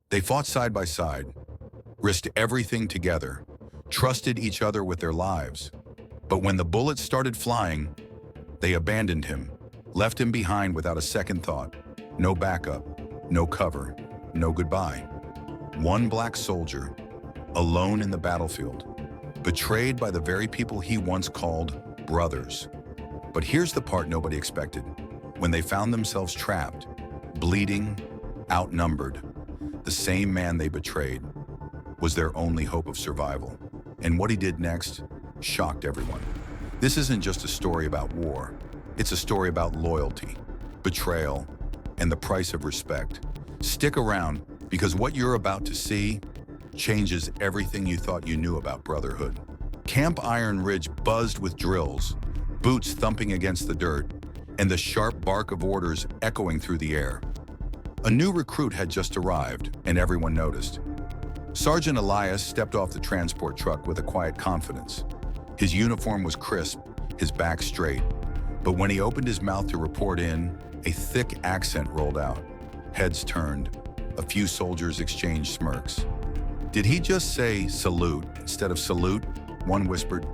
They fought side by side, risked everything together, trusted each other with their lives. But when the bullets started flying, they abandoned him, left him behind without a second thought. No backup, no cover, no goodbye. One black soldier, alone in the battlefield, betrayed by the very people he once called brothers. But here's the part nobody expected. When they found themselves trapped, bleeding, outnumbered, the same man they betrayed was their only hope of survival. And what he did next shocked everyone. This isn't just a story about war. It's a story about loyalty, betrayal, and the price of respect. Stick around, because what you're about to see changes everything you thought you knew about brotherhood. Camp Iron Ridge buzzed with drills, boots thumping against the dirt, and the sharp bark of orders echoing through the air. A new recruit had just arrived, and everyone noticed. Sergeant Elias stepped off the transport truck with a quiet confidence. His uniform was crisp, his back straight, but when he opened his mouth to report in, a thick accent rolled out. Heads turned. A few soldiers exchanged smirks. Did he just say salute instead of salute? One whispered.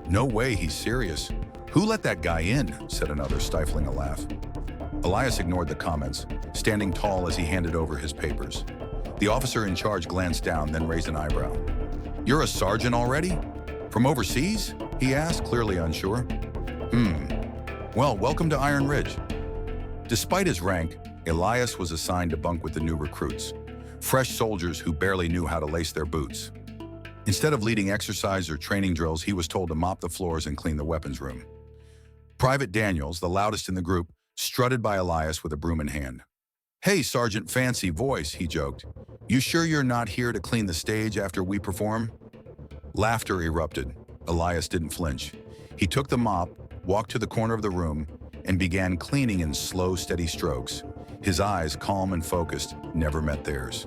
No way, he's serious. Who let that guy in? Said another, stifling a laugh. Elias ignored the comments, standing tall as he handed over his papers. The officer in charge glanced down, then raised an eyebrow. You're a sergeant already? From overseas? He asked, clearly unsure. Well, welcome to Iron Ridge. Despite his rank, Elias was assigned to bunk with the new recruits, fresh soldiers who barely knew how to lace their boots. Instead of leading exercise or training drills, he was told to mop the floors and clean the weapons room. Private Daniels, the loudest in the group, strutted by Elias with a broom in hand. Hey, Sergeant Fancy Voice, he joked. You sure you're not here to clean the stage after we perform? Laughter erupted. Elias didn't flinch. He took the mop, walked to the corner of the room, and began cleaning in slow, steady strokes. His eyes, calm and focused, never met theirs.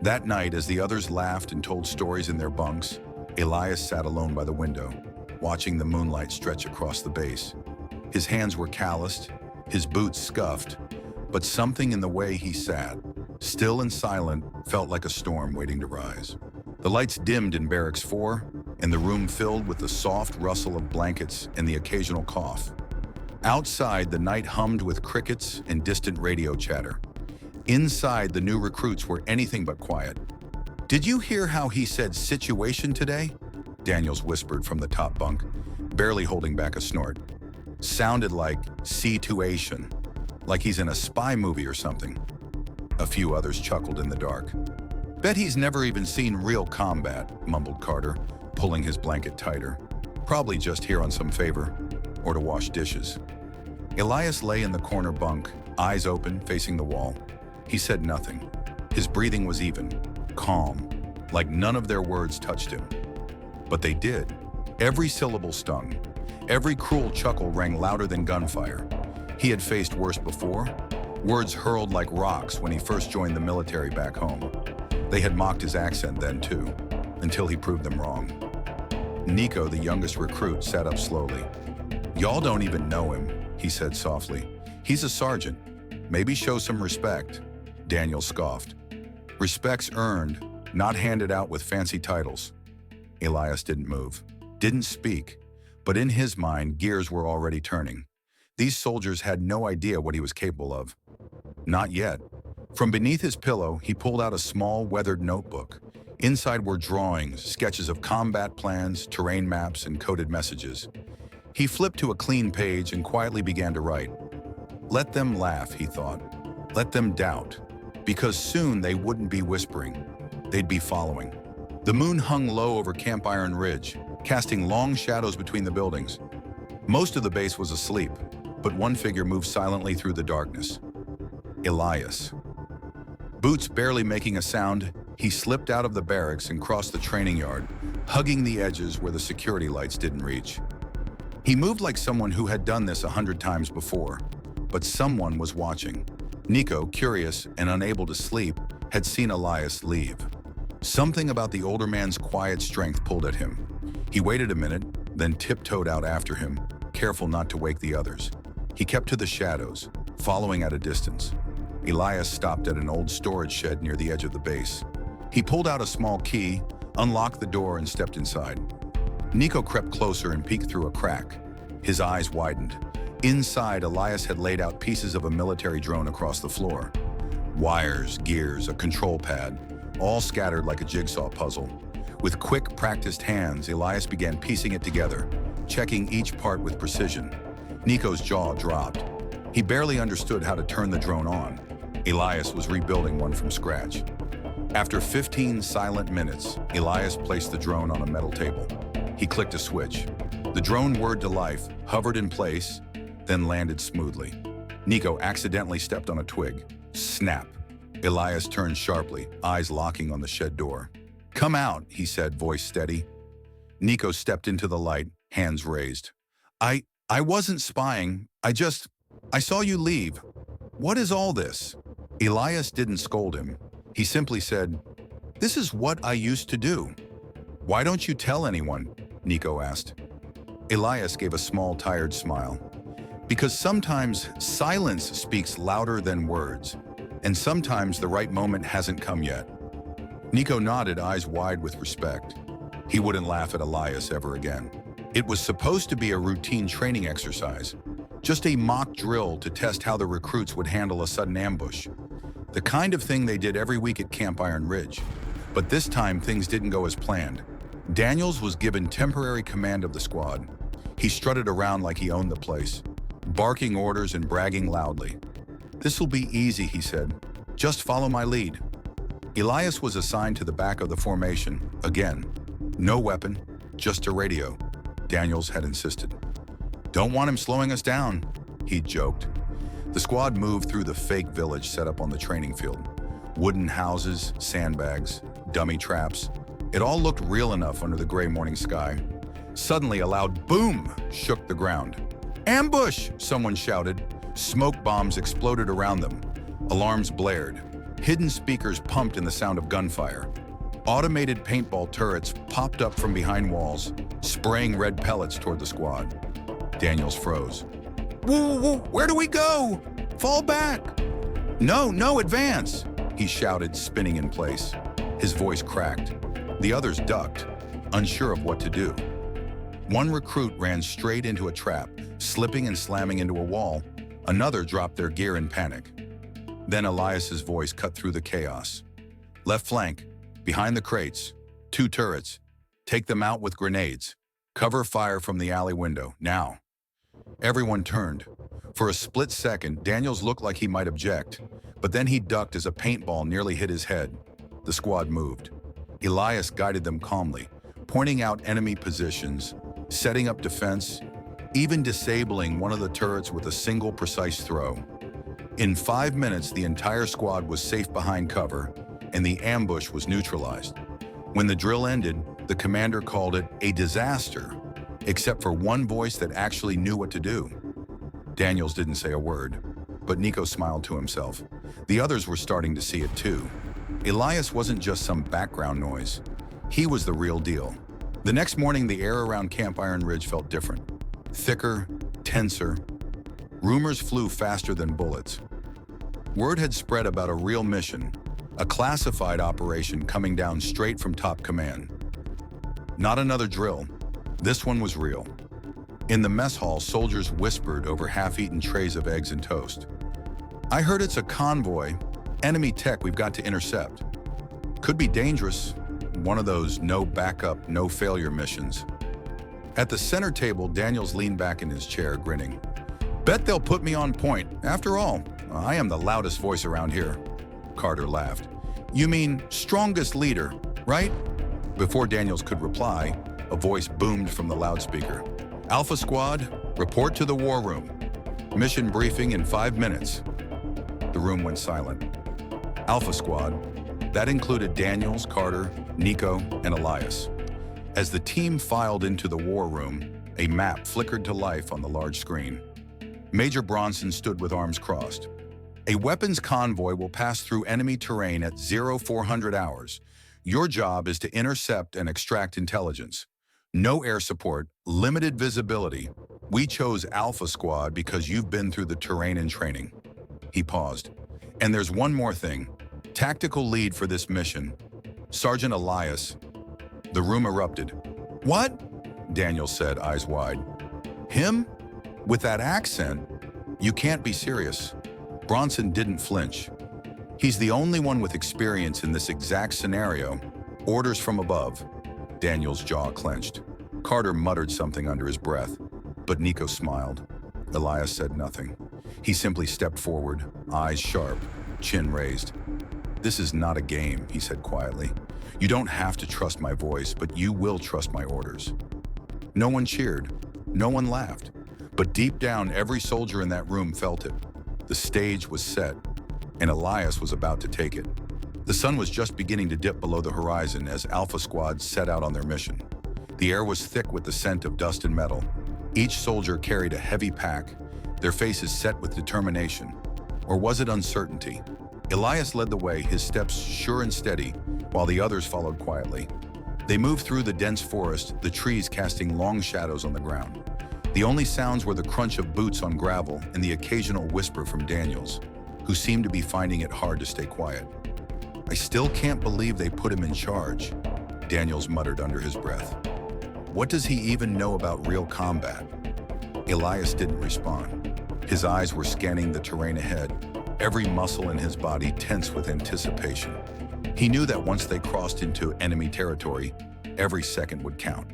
That night, as the others laughed and told stories in their bunks, Elias sat alone by the window, watching the moonlight stretch across the base. His hands were calloused, his boots scuffed, but something in the way he sat, still and silent, felt like a storm waiting to rise. The lights dimmed in Barracks 4, and the room filled with the soft rustle of blankets and the occasional cough. Outside, the night hummed with crickets and distant radio chatter. Inside, the new recruits were anything but quiet. Did you hear how he said situation today? Daniels whispered from the top bunk, barely holding back a snort. Sounded like situation, like he's in a spy movie or something. A few others chuckled in the dark. Bet he's never even seen real combat, mumbled Carter, pulling his blanket tighter. Probably just here on some favor, or to wash dishes. Elias lay in the corner bunk, eyes open, facing the wall. He said nothing. His breathing was even, calm, like none of their words touched him. But they did. Every syllable stung. Every cruel chuckle rang louder than gunfire. He had faced worse before. Words hurled like rocks when he first joined the military back home. They had mocked his accent then too, until he proved them wrong. Nico, the youngest recruit, sat up slowly. Y'all don't even know him, he said softly. He's a sergeant. Maybe show some respect. Daniel scoffed. Respect's earned, not handed out with fancy titles. Elias didn't move, didn't speak, but in his mind, gears were already turning. These soldiers had no idea what he was capable of. Not yet. From beneath his pillow, he pulled out a small, weathered notebook. Inside were drawings, sketches of combat plans, terrain maps, and coded messages. He flipped to a clean page and quietly began to write. Let them laugh, he thought. Let them doubt. Because soon they wouldn't be whispering. They'd be following. The moon hung low over Camp Iron Ridge, casting long shadows between the buildings. Most of the base was asleep, but one figure moved silently through the darkness. Elias. Boots barely making a sound, he slipped out of the barracks and crossed the training yard, hugging the edges where the security lights didn't reach. He moved like someone who had done this 100 times before, but someone was watching. Nico, curious and unable to sleep, had seen Elias leave. Something about the older man's quiet strength pulled at him. He waited a minute, then tiptoed out after him, careful not to wake the others. He kept to the shadows, following at a distance. Elias stopped at an old storage shed near the edge of the base. He pulled out a small key, unlocked the door, and stepped inside. Nico crept closer and peeked through a crack. His eyes widened. Inside, Elias had laid out pieces of a military drone across the floor. Wires, gears, a control pad, all scattered like a jigsaw puzzle. With quick, practiced hands, Elias began piecing it together, checking each part with precision. Nico's jaw dropped. He barely understood how to turn the drone on. Elias was rebuilding one from scratch. After 15 silent minutes, Elias placed the drone on a metal table. He clicked a switch. The drone whirred to life, hovered in place, then landed smoothly. Nico accidentally stepped on a twig. Snap. Elias turned sharply, eyes locking on the shed door. "Come out," he said, voice steady. Nico stepped into the light, hands raised. I wasn't spying. I saw you leave. What is all this?" Elias didn't scold him. He simply said, "This is what I used to do." "Why don't you tell anyone?" Nico asked. Elias gave a small, tired smile. "Because sometimes silence speaks louder than words, and sometimes the right moment hasn't come yet." Nico nodded, eyes wide with respect. He wouldn't laugh at Elias ever again. It was supposed to be a routine training exercise, just a mock drill to test how the recruits would handle a sudden ambush. The kind of thing they did every week at Camp Iron Ridge. But this time, things didn't go as planned. Daniels was given temporary command of the squad. He strutted around like he owned the place, barking orders and bragging loudly. "This'll be easy," he said. "Just follow my lead." Elias was assigned to the back of the formation. Again, no weapon, just a radio. Daniels had insisted. "Don't want him slowing us down," he joked. The squad moved through the fake village set up on the training field. Wooden houses, sandbags, dummy traps. It all looked real enough under the gray morning sky. Suddenly, a loud boom shook the ground. "Ambush!" someone shouted. Smoke bombs exploded around them. Alarms blared. Hidden speakers pumped in the sound of gunfire. Automated paintball turrets popped up from behind walls, spraying red pellets toward the squad. Daniels froze. Whoa, where do we go? Fall back!" No, advance!" he shouted, spinning in place. His voice cracked. The others ducked, unsure of what to do. One recruit ran straight into a trap, slipping and slamming into a wall. Another dropped their gear in panic. Then Elias's voice cut through the chaos. "Left flank, behind the crates, 2 turrets. Take them out with grenades. Cover fire from the alley window, now." Everyone turned. For a split second, Daniels looked like he might object, but then he ducked as a paintball nearly hit his head. The squad moved. Elias guided them calmly, pointing out enemy positions, setting up defense, even disabling one of the turrets with a single precise throw. In 5 minutes, the entire squad was safe behind cover, and the ambush was neutralized. When the drill ended, the commander called it a disaster, except for one voice that actually knew what to do. Daniels didn't say a word, but Nico smiled to himself. The others were starting to see it too. Elias wasn't just some background noise. He was the real deal. The next morning, the air around Camp Iron Ridge felt different. Thicker, tenser. Rumors flew faster than bullets. Word had spread about a real mission, a classified operation coming down straight from top command. Not another drill. This one was real. In the mess hall, soldiers whispered over half-eaten trays of eggs and toast. "I heard it's a convoy. Enemy tech we've got to intercept. Could be dangerous. One of those no backup, no failure missions." At the center table, Daniels leaned back in his chair, grinning. "Bet they'll put me on point. After all, I am the loudest voice around here." Carter laughed. "You mean strongest leader, right?" Before Daniels could reply, a voice boomed from the loudspeaker. "Alpha Squad, report to the war room. Mission briefing in 5 minutes." The room went silent. Alpha Squad, that included Daniels, Carter, Nico, and Elias. As the team filed into the war room, a map flickered to life on the large screen. Major Bronson stood with arms crossed. "A weapons convoy will pass through enemy terrain at 0400 hours. Your job is to intercept and extract intelligence. No air support, limited visibility. We chose Alpha Squad because you've been through the terrain in training." He paused. And there's one more thing. Tactical lead for this mission, Sergeant Elias. The room erupted. What? Daniel said, eyes wide. Him? With that accent? You can't be serious. Bronson didn't flinch. He's the only one with experience in this exact scenario. Orders from above. Daniel's jaw clenched. Carter muttered something under his breath, but Nico smiled. Elias said nothing. He simply stepped forward, eyes sharp, chin raised. This is not a game, he said quietly. You don't have to trust my voice, but you will trust my orders. No one cheered. No one laughed. But deep down, every soldier in that room felt it. The stage was set, and Elias was about to take it. The sun was just beginning to dip below the horizon as Alpha Squad set out on their mission. The air was thick with the scent of dust and metal. Each soldier carried a heavy pack, their faces set with determination. Or was it uncertainty? Elias led the way, his steps sure and steady, while the others followed quietly. They moved through the dense forest, the trees casting long shadows on the ground. The only sounds were the crunch of boots on gravel and the occasional whisper from Daniels, who seemed to be finding it hard to stay quiet. I still can't believe they put him in charge, Daniels muttered under his breath. What does he even know about real combat? Elias didn't respond. His eyes were scanning the terrain ahead, every muscle in his body tense with anticipation. He knew that once they crossed into enemy territory, every second would count.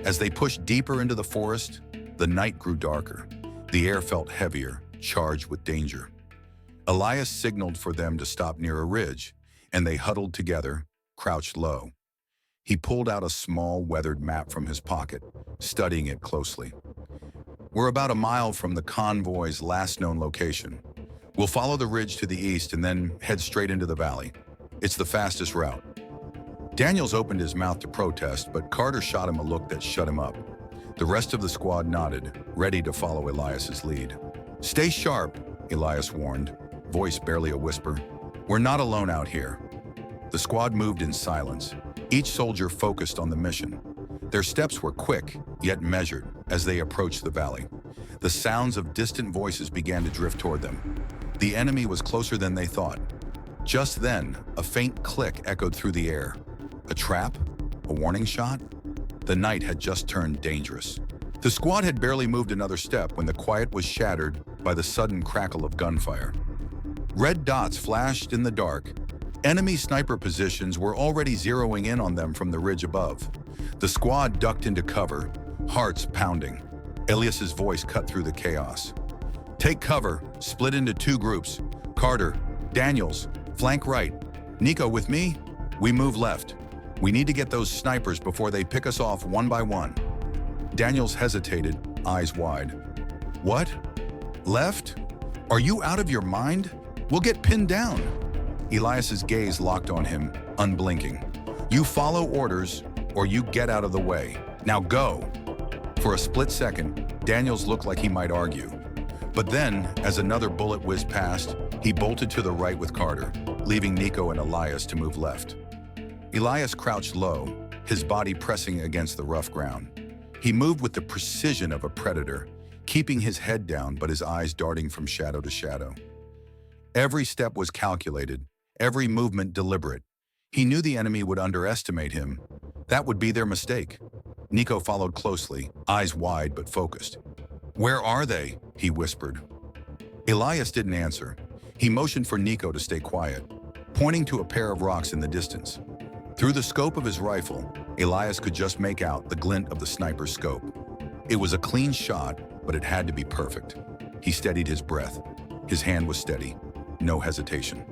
As they pushed deeper into the forest, the night grew darker. The air felt heavier, charged with danger. Elias signaled for them to stop near a ridge, and they huddled together, crouched low. He pulled out a small, weathered map from his pocket, studying it closely. We're about a mile from the convoy's last known location. We'll follow the ridge to the east and then head straight into the valley. It's the fastest route. Daniels opened his mouth to protest, but Carter shot him a look that shut him up. The rest of the squad nodded, ready to follow Elias's lead. Stay sharp, Elias warned, voice barely a whisper. We're not alone out here. The squad moved in silence, each soldier focused on the mission. Their steps were quick, yet measured, as they approached the valley. The sounds of distant voices began to drift toward them. The enemy was closer than they thought. Just then, a faint click echoed through the air. A trap? A warning shot? The night had just turned dangerous. The squad had barely moved another step when the quiet was shattered by the sudden crackle of gunfire. Red dots flashed in the dark. Enemy sniper positions were already zeroing in on them from the ridge above. The squad ducked into cover, hearts pounding. Elias's voice cut through the chaos. Take cover, split into two groups. Carter, Daniels, flank right. Nico with me? We move left. We need to get those snipers before they pick us off one by one. Daniels hesitated, eyes wide. What? Left? Are you out of your mind? We'll get pinned down. Elias's gaze locked on him, unblinking. You follow orders, or you get out of the way. Now go. For a split second, Daniels looked like he might argue. But then, as another bullet whizzed past, he bolted to the right with Carter, leaving Nico and Elias to move left. Elias crouched low, his body pressing against the rough ground. He moved with the precision of a predator, keeping his head down but his eyes darting from shadow to shadow. Every step was calculated, every movement deliberate. He knew the enemy would underestimate him. That would be their mistake. Nico followed closely, eyes wide but focused. Where are they? He whispered. Elias didn't answer. He motioned for Nico to stay quiet, pointing to a pair of rocks in the distance. Through the scope of his rifle, Elias could just make out the glint of the sniper's scope. It was a clean shot, but it had to be perfect. He steadied his breath. His hand was steady. No hesitation.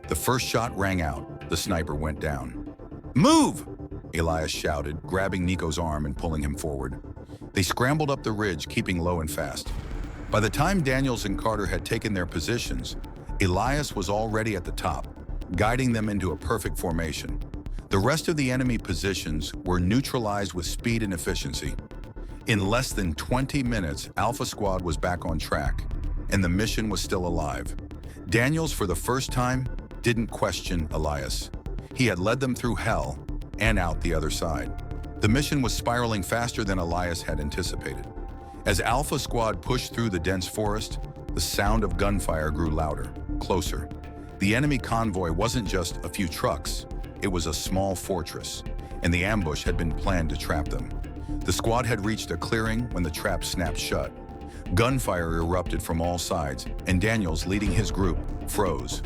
The first shot rang out. The sniper went down. Move! Elias shouted, grabbing Nico's arm and pulling him forward. They scrambled up the ridge, keeping low and fast. By the time Daniels and Carter had taken their positions, Elias was already at the top, guiding them into a perfect formation. The rest of the enemy positions were neutralized with speed and efficiency. In less than 20 minutes, Alpha Squad was back on track, and the mission was still alive. Daniels, for the first time, didn't question Elias. He had led them through hell and out the other side. The mission was spiraling faster than Elias had anticipated. As Alpha Squad pushed through the dense forest, the sound of gunfire grew louder, closer. The enemy convoy wasn't just a few trucks, it was a small fortress, and the ambush had been planned to trap them. The squad had reached a clearing when the trap snapped shut. Gunfire erupted from all sides, and Daniels, leading his group, froze.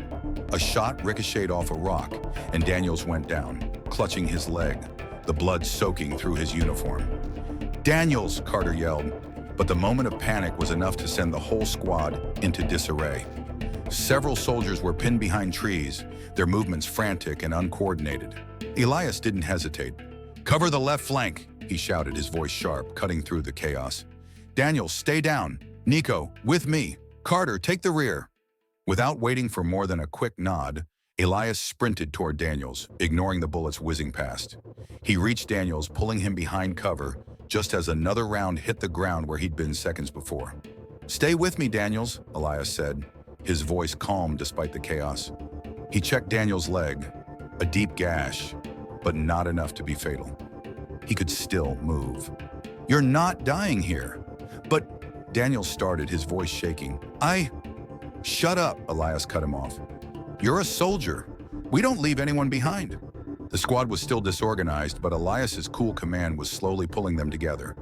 A shot ricocheted off a rock, and Daniels went down, clutching his leg, the blood soaking through his uniform. "Daniels!" Carter yelled, but the moment of panic was enough to send the whole squad into disarray. Several soldiers were pinned behind trees, their movements frantic and uncoordinated. Elias didn't hesitate. "Cover the left flank," he shouted, his voice sharp, cutting through the chaos. "Daniels, stay down. Nico, with me. Carter, take the rear." Without waiting for more than a quick nod, Elias sprinted toward Daniels, ignoring the bullets whizzing past. He reached Daniels, pulling him behind cover, just as another round hit the ground where he'd been seconds before. "Stay with me, Daniels," Elias said, his voice calm despite the chaos. He checked Daniels' leg, a deep gash, but not enough to be fatal. He could still move. "You're not dying here." "But," Daniels started, his voice shaking. "Shut up," Elias cut him off. "You're a soldier. We don't leave anyone behind." The squad was still disorganized, but Elias's cool command was slowly pulling them together.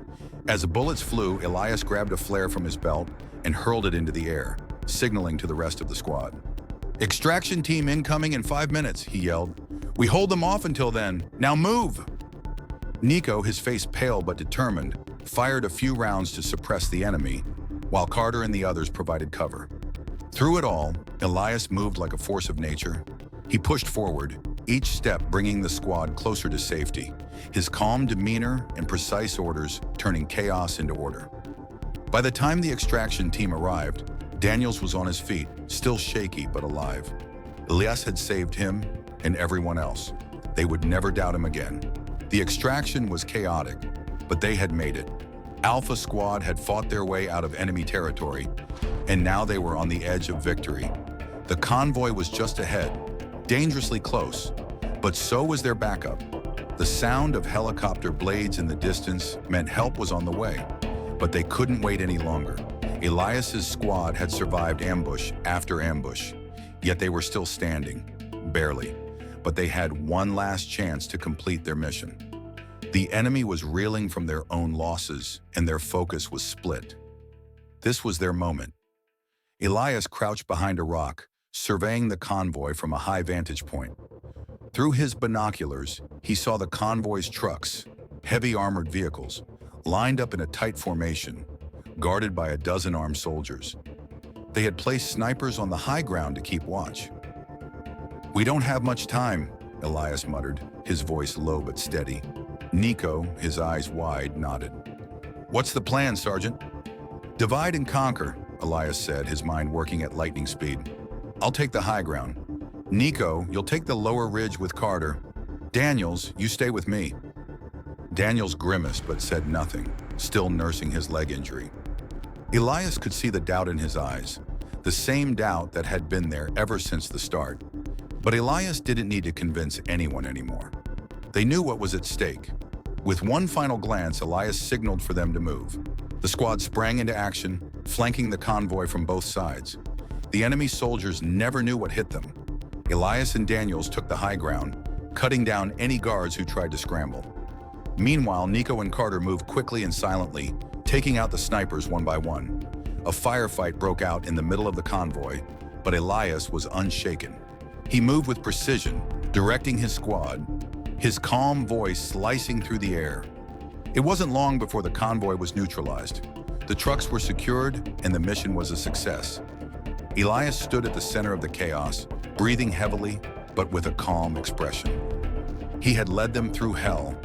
As the bullets flew, Elias grabbed a flare from his belt and hurled it into the air, signaling to the rest of the squad. "Extraction team incoming in 5 minutes," he yelled. "We hold them off until then. Now move!" Nico, his face pale but determined, fired a few rounds to suppress the enemy, while Carter and the others provided cover. Through it all, Elias moved like a force of nature. He pushed forward, each step bringing the squad closer to safety, his calm demeanor and precise orders turning chaos into order. By the time the extraction team arrived, Daniels was on his feet, still shaky but alive. Elias had saved him and everyone else. They would never doubt him again. The extraction was chaotic, but they had made it. Alpha Squad had fought their way out of enemy territory, and now they were on the edge of victory. The convoy was just ahead, dangerously close, but so was their backup. The sound of helicopter blades in the distance meant help was on the way, but they couldn't wait any longer. Elias's squad had survived ambush after ambush, yet they were still standing, barely, but they had one last chance to complete their mission. The enemy was reeling from their own losses, and their focus was split. This was their moment. Elias crouched behind a rock, surveying the convoy from a high vantage point. Through his binoculars, he saw the convoy's trucks, heavy armored vehicles, lined up in a tight formation, guarded by a dozen armed soldiers. They had placed snipers on the high ground to keep watch. "We don't have much time," Elias muttered, his voice low but steady. Nico, his eyes wide, nodded. "What's the plan, Sergeant?" "Divide and conquer," Elias said, his mind working at lightning speed. "I'll take the high ground. Nico, you'll take the lower ridge with Carter. Daniels, you stay with me." Daniels grimaced but said nothing, still nursing his leg injury. Elias could see the doubt in his eyes, the same doubt that had been there ever since the start. But Elias didn't need to convince anyone anymore. They knew what was at stake. With one final glance, Elias signaled for them to move. The squad sprang into action, flanking the convoy from both sides. The enemy soldiers never knew what hit them. Elias and Daniels took the high ground, cutting down any guards who tried to scramble. Meanwhile, Nico and Carter moved quickly and silently, taking out the snipers one by one. A firefight broke out in the middle of the convoy, but Elias was unshaken. He moved with precision, directing his squad, his calm voice slicing through the air. It wasn't long before the convoy was neutralized. The trucks were secured, and the mission was a success. Elias stood at the center of the chaos, breathing heavily, but with a calm expression. He had led them through hell,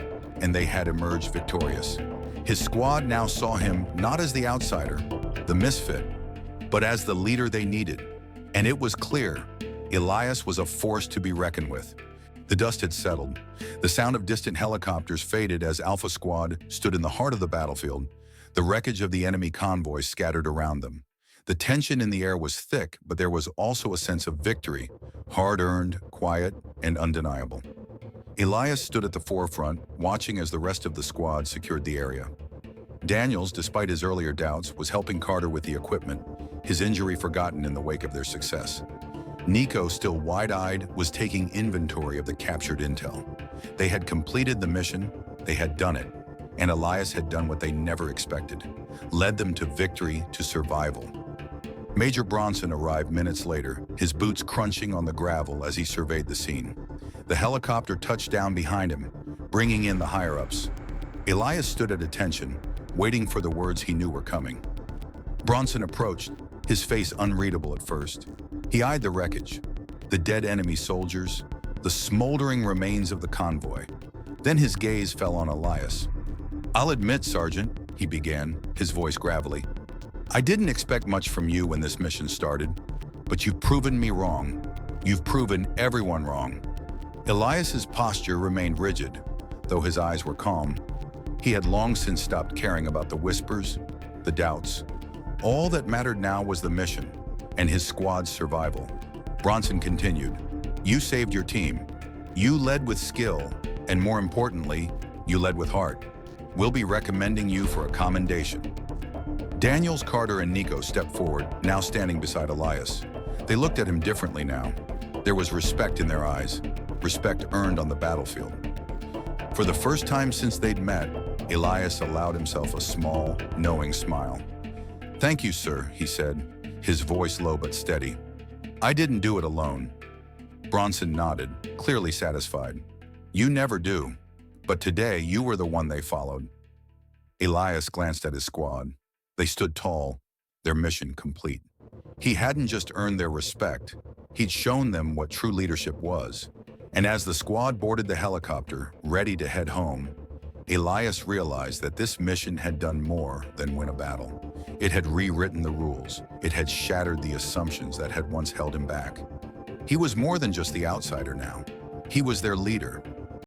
and they had emerged victorious. His squad now saw him not as the outsider, the misfit, but as the leader they needed. And it was clear, Elias was a force to be reckoned with. The dust had settled. The sound of distant helicopters faded as Alpha Squad stood in the heart of the battlefield, the wreckage of the enemy convoy scattered around them. The tension in the air was thick, but there was also a sense of victory, hard-earned, quiet, and undeniable. Elias stood at the forefront, watching as the rest of the squad secured the area. Daniels, despite his earlier doubts, was helping Carter with the equipment, his injury forgotten in the wake of their success. Nico, still wide-eyed, was taking inventory of the captured intel. They had completed the mission, they had done it, and Elias had done what they never expected, led them to victory, to survival. Major Bronson arrived minutes later, his boots crunching on the gravel as he surveyed the scene. The helicopter touched down behind him, bringing in the higher-ups. Elias stood at attention, waiting for the words he knew were coming. Bronson approached, his face unreadable at first. He eyed the wreckage, the dead enemy soldiers, the smoldering remains of the convoy. Then his gaze fell on Elias. "I'll admit, Sergeant," he began, his voice gravelly, "I didn't expect much from you when this mission started, but you've proven me wrong. You've proven everyone wrong." Elias's posture remained rigid, though his eyes were calm. He had long since stopped caring about the whispers, the doubts. All that mattered now was the mission and his squad's survival. Bronson continued, "You saved your team. You led with skill, and more importantly, you led with heart. We'll be recommending you for a commendation." Daniels, Carter, and Nico stepped forward, now standing beside Elias. They looked at him differently now. There was respect in their eyes, respect earned on the battlefield. For the first time since they'd met, Elias allowed himself a small, knowing smile. "Thank you, sir," he said, his voice low but steady. "I didn't do it alone." Bronson nodded, clearly satisfied. "You never do, but today you were the one they followed." Elias glanced at his squad. They stood tall, their mission complete. He hadn't just earned their respect, he'd shown them what true leadership was. And as the squad boarded the helicopter, ready to head home, Elias realized that this mission had done more than win a battle. It had rewritten the rules. It had shattered the assumptions that had once held him back. He was more than just the outsider now. He was their leader,